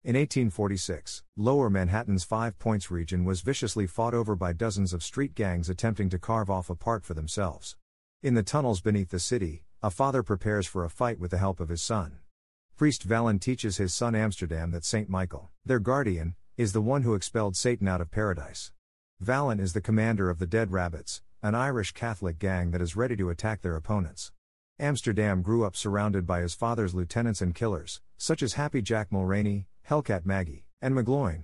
In 1846, Lower Manhattan's 5 Points region was viciously fought over by dozens of street gangs attempting to carve off a part for themselves. In the tunnels beneath the city, a father prepares for a fight with the help of his son. Priest Valen teaches his son Amsterdam that Saint Michael, their guardian, is the one who expelled Satan out of paradise. Valen is the commander of the Dead Rabbits, an Irish Catholic gang that is ready to attack their opponents. Amsterdam grew up surrounded by his father's lieutenants and killers, such as Happy Jack Mulroney, Hellcat Maggie, and McGloin.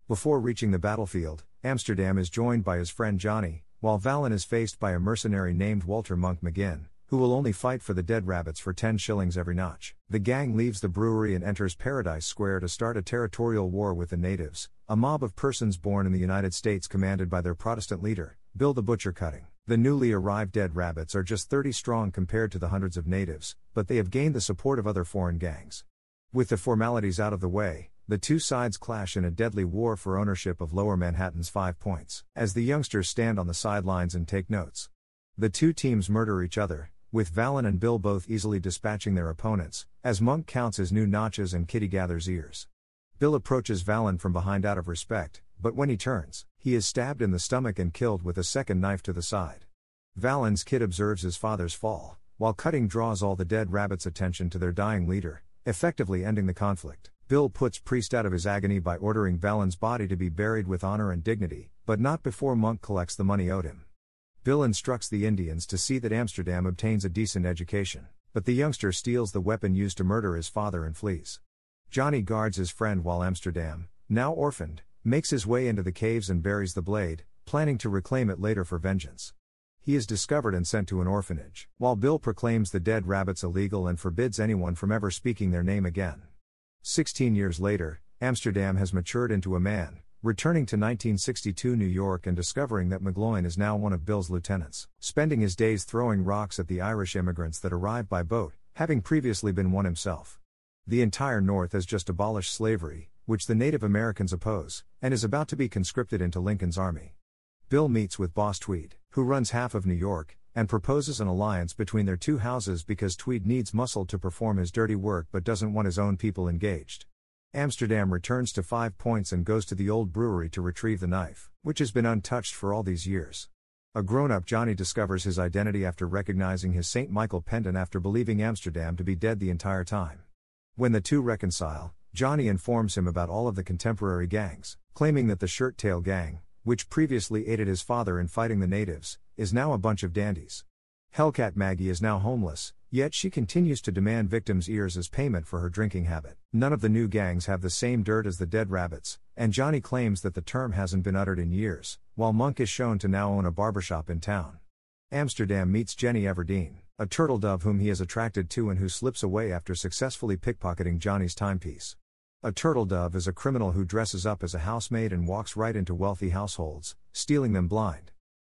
Before reaching the battlefield, Amsterdam is joined by his friend Johnny, while Valen is faced by a mercenary named Walter Monk McGinn, who will only fight for the Dead Rabbits for 10 shillings every notch. The gang leaves the brewery and enters Paradise Square to start a territorial war with the natives, a mob of persons born in the United States commanded by their Protestant leader, Bill the Butcher Cutting. The newly arrived Dead Rabbits are just 30 strong compared to the hundreds of natives, but they have gained the support of other foreign gangs. With the formalities out of the way, the two sides clash in a deadly war for ownership of Lower Manhattan's 5 Points. As the youngsters stand on the sidelines and take notes, the two teams murder each other, with Valen and Bill both easily dispatching their opponents, as Monk counts his new notches and Kitty gathers ears. Bill approaches Valen from behind out of respect, but when he turns, he is stabbed in the stomach and killed with a second knife to the side. Valen's kid observes his father's fall, while Cutting draws all the Dead Rabbits' attention to their dying leader, effectively ending the conflict. Bill puts Priest out of his agony by ordering Valen's body to be buried with honor and dignity, but not before Monk collects the money owed him. Bill instructs the Indians to see that Amsterdam obtains a decent education, but the youngster steals the weapon used to murder his father and flees. Johnny guards his friend while Amsterdam, now orphaned, makes his way into the caves and buries the blade, planning to reclaim it later for vengeance. He is discovered and sent to an orphanage, while Bill proclaims the Dead Rabbits illegal and forbids anyone from ever speaking their name again. 16 years later, Amsterdam has matured into a man, returning to 1962 New York and discovering that McGloin is now one of Bill's lieutenants, spending his days throwing rocks at the Irish immigrants that arrived by boat, having previously been one himself. The entire North has just abolished slavery, which the Native Americans oppose, and is about to be conscripted into Lincoln's army. Bill meets with Boss Tweed, who runs half of New York, and proposes an alliance between their two houses because Tweed needs muscle to perform his dirty work but doesn't want his own people engaged. Amsterdam returns to 5 Points and goes to the old brewery to retrieve the knife, which has been untouched for all these years. A grown-up Johnny discovers his identity after recognizing his St. Michael pendant after believing Amsterdam to be dead the entire time. When the two reconcile, Johnny informs him about all of the contemporary gangs, claiming that the Shirt Tail Gang, which previously aided his father in fighting the natives, is now a bunch of dandies. Hellcat Maggie is now homeless, yet she continues to demand victims' ears as payment for her drinking habit. None of the new gangs have the same dirt as the Dead Rabbits, and Johnny claims that the term hasn't been uttered in years, while Monk is shown to now own a barbershop in town. Amsterdam meets Jenny Everdeen, a turtle dove whom he is attracted to and who slips away after successfully pickpocketing Johnny's timepiece. A turtle dove is a criminal who dresses up as a housemaid and walks right into wealthy households, stealing them blind.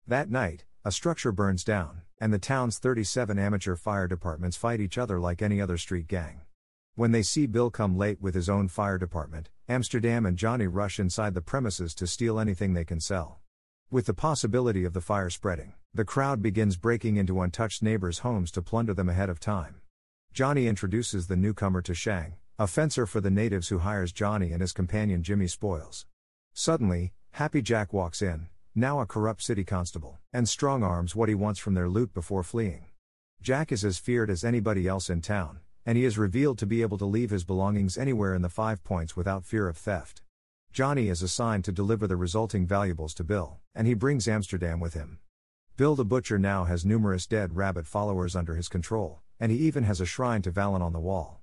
That night, a structure burns down, and the town's 37 amateur fire departments fight each other like any other street gang. When they see Bill come late with his own fire department, Amsterdam and Johnny rush inside the premises to steal anything they can sell. With the possibility of the fire spreading, the crowd begins breaking into untouched neighbors' homes to plunder them ahead of time. Johnny introduces the newcomer to Shang, a fencer for the natives who hires Johnny and his companion Jimmy Spoils. Suddenly, Happy Jack walks in, now a corrupt city constable, and strong-arms what he wants from their loot before fleeing. Jack is as feared as anybody else in town, and he is revealed to be able to leave his belongings anywhere in the 5 Points without fear of theft. Johnny is assigned to deliver the resulting valuables to Bill, and he brings Amsterdam with him. Bill the Butcher now has numerous Dead Rabbit followers under his control, and he even has a shrine to Valen on the wall.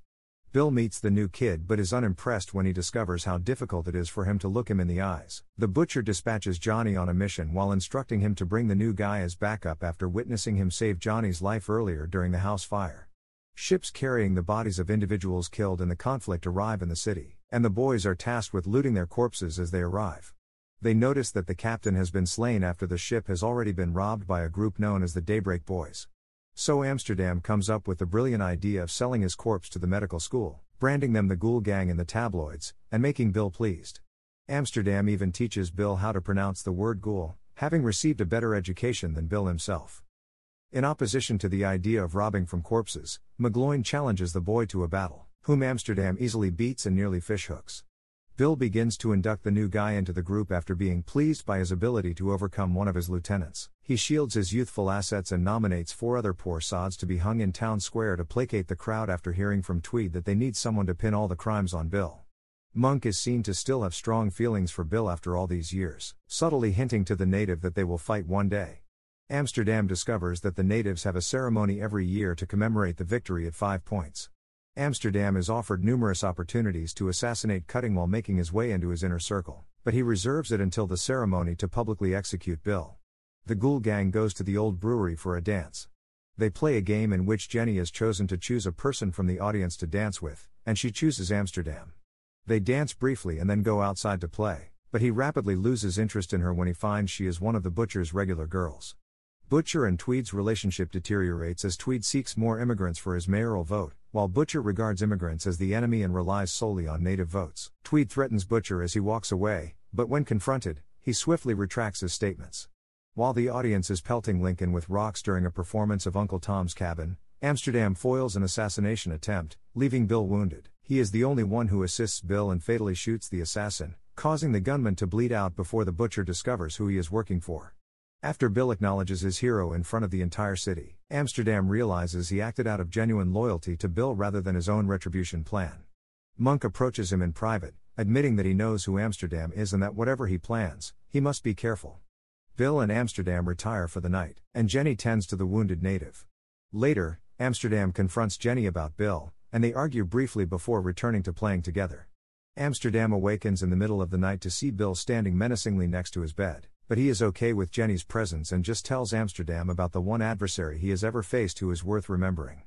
Bill meets the new kid but is unimpressed when he discovers how difficult it is for him to look him in the eyes. The Butcher dispatches Johnny on a mission while instructing him to bring the new guy as backup after witnessing him save Johnny's life earlier during the house fire. Ships carrying the bodies of individuals killed in the conflict arrive in the city, and the boys are tasked with looting their corpses as they arrive. They notice that the captain has been slain after the ship has already been robbed by a group known as the Daybreak Boys. So Amsterdam comes up with the brilliant idea of selling his corpse to the medical school, branding them the Ghoul Gang in the tabloids, and making Bill pleased. Amsterdam even teaches Bill how to pronounce the word ghoul, having received a better education than Bill himself. In opposition to the idea of robbing from corpses, McGloin challenges the boy to a battle, whom Amsterdam easily beats and nearly fishhooks. Bill begins to induct the new guy into the group after being pleased by his ability to overcome one of his lieutenants. He shields his youthful assets and nominates 4 other poor sods to be hung in town square to placate the crowd after hearing from Tweed that they need someone to pin all the crimes on Bill. Monk is seen to still have strong feelings for Bill after all these years, subtly hinting to the native that they will fight one day. Amsterdam discovers that the natives have a ceremony every year to commemorate the victory at 5 points. Amsterdam is offered numerous opportunities to assassinate Cutting while making his way into his inner circle, but he reserves it until the ceremony to publicly execute Bill. The Ghoul Gang goes to the old brewery for a dance. They play a game in which Jenny is chosen to choose a person from the audience to dance with, and she chooses Amsterdam. They dance briefly and then go outside to play, but he rapidly loses interest in her when he finds she is one of the Butcher's regular girls. Butcher and Tweed's relationship deteriorates as Tweed seeks more immigrants for his mayoral vote, while Butcher regards immigrants as the enemy and relies solely on native votes. Tweed threatens Butcher as he walks away, but when confronted, he swiftly retracts his statements. While the audience is pelting Lincoln with rocks during a performance of Uncle Tom's Cabin, Amsterdam foils an assassination attempt, leaving Bill wounded. He is the only one who assists Bill and fatally shoots the assassin, causing the gunman to bleed out before the Butcher discovers who he is working for. After Bill acknowledges his hero in front of the entire city, Amsterdam realizes he acted out of genuine loyalty to Bill rather than his own retribution plan. Monk approaches him in private, admitting that he knows who Amsterdam is and that whatever he plans, he must be careful. Bill and Amsterdam retire for the night, and Jenny tends to the wounded native. Later, Amsterdam confronts Jenny about Bill, and they argue briefly before returning to playing together. Amsterdam awakens in the middle of the night to see Bill standing menacingly next to his bed, but he is okay with Jenny's presence and just tells Amsterdam about the one adversary he has ever faced who is worth remembering.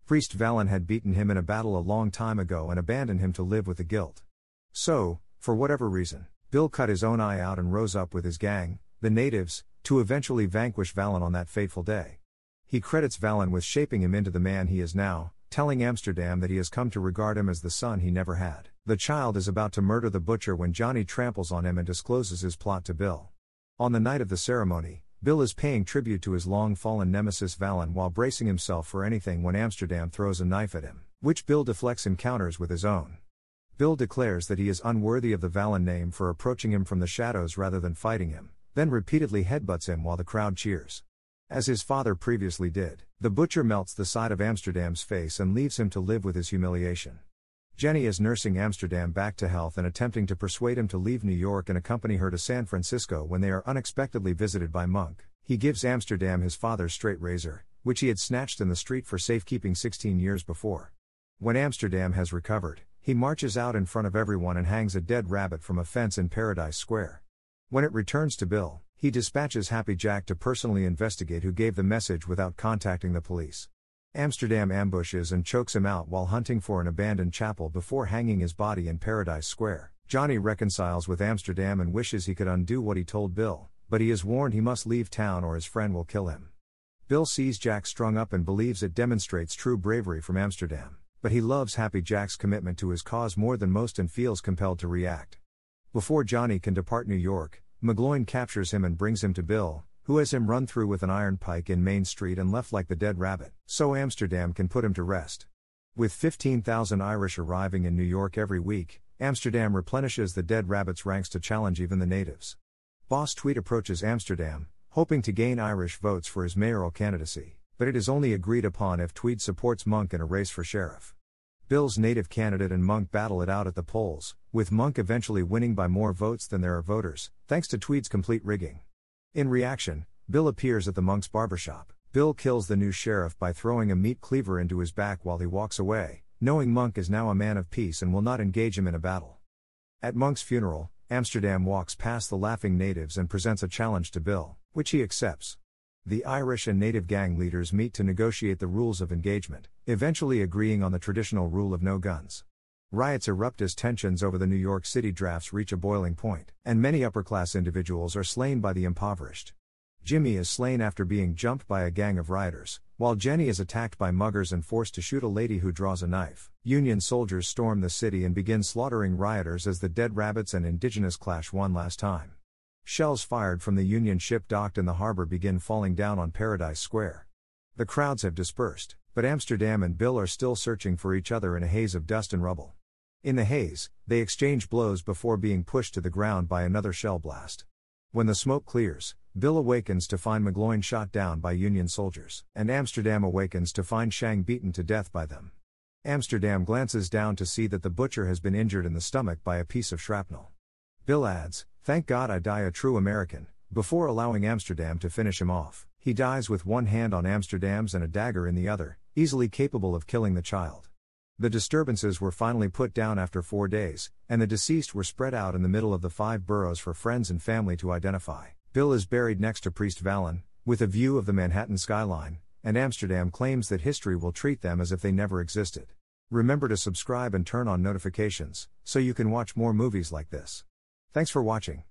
Priest Vallon had beaten him in a battle a long time ago and abandoned him to live with the guilt. So, for whatever reason, Bill cut his own eye out and rose up with his gang, the natives, to eventually vanquish Vallon on that fateful day. He credits Vallon with shaping him into the man he is now, telling Amsterdam that he has come to regard him as the son he never had. The child is about to murder the Butcher when Johnny tramples on him and discloses his plot to Bill. On the night of the ceremony, Bill is paying tribute to his long-fallen nemesis Vallon while bracing himself for anything when Amsterdam throws a knife at him, which Bill deflects and counters with his own. Bill declares that he is unworthy of the Vallon name for approaching him from the shadows rather than fighting him, then repeatedly headbutts him while the crowd cheers. As his father previously did, the Butcher melts the side of Amsterdam's face and leaves him to live with his humiliation. Jenny is nursing Amsterdam back to health and attempting to persuade him to leave New York and accompany her to San Francisco when they are unexpectedly visited by Monk. He gives Amsterdam his father's straight razor, which he had snatched in the street for safekeeping 16 years before. When Amsterdam has recovered, he marches out in front of everyone and hangs a dead rabbit from a fence in Paradise Square. When it returns to Bill, he dispatches Happy Jack to personally investigate who gave the message without contacting the police. Amsterdam ambushes and chokes him out while hunting for an abandoned chapel before hanging his body in Paradise Square. Johnny reconciles with Amsterdam and wishes he could undo what he told Bill, but he is warned he must leave town or his friend will kill him. Bill sees Jack strung up and believes it demonstrates true bravery from Amsterdam, but he loves Happy Jack's commitment to his cause more than most and feels compelled to react. Before Johnny can depart New York, McGloin captures him and brings him to Bill, who has him run through with an iron pike in Main Street and left like the dead rabbit, so Amsterdam can put him to rest. With 15,000 Irish arriving in New York every week, Amsterdam replenishes the dead rabbit's ranks to challenge even the natives. Boss Tweed approaches Amsterdam, hoping to gain Irish votes for his mayoral candidacy, but it is only agreed upon if Tweed supports Monk in a race for sheriff. Bill's native candidate and Monk battle it out at the polls, with Monk eventually winning by more votes than there are voters, thanks to Tweed's complete rigging. In reaction, Bill appears at the Monk's barbershop. Bill kills the new sheriff by throwing a meat cleaver into his back while he walks away, knowing Monk is now a man of peace and will not engage him in a battle. At Monk's funeral, Amsterdam walks past the laughing natives and presents a challenge to Bill, which he accepts. The Irish and native gang leaders meet to negotiate the rules of engagement, eventually agreeing on the traditional rule of no guns. Riots erupt as tensions over the New York City drafts reach a boiling point, and many upper-class individuals are slain by the impoverished. Jimmy is slain after being jumped by a gang of rioters, while Jenny is attacked by muggers and forced to shoot a lady who draws a knife. Union soldiers storm the city and begin slaughtering rioters as the dead rabbits and indigenous clash one last time. Shells fired from the Union ship docked in the harbor begin falling down on Paradise Square. The crowds have dispersed, but Amsterdam and Bill are still searching for each other in a haze of dust and rubble. In the haze, they exchange blows before being pushed to the ground by another shell blast. When the smoke clears, Bill awakens to find McGloin shot down by Union soldiers, and Amsterdam awakens to find Shang beaten to death by them. Amsterdam glances down to see that the butcher has been injured in the stomach by a piece of shrapnel. Bill adds, "Thank God I die a true American," before allowing Amsterdam to finish him off. He dies with one hand on Amsterdam's and a dagger in the other, easily capable of killing the child. The disturbances were finally put down after 4 days, and the deceased were spread out in the middle of the 5 boroughs for friends and family to identify. Bill is buried next to Priest Vallon, with a view of the Manhattan skyline, and Amsterdam claims that history will treat them as if they never existed. Remember to subscribe and turn on notifications, so you can watch more movies like this. Thanks for watching.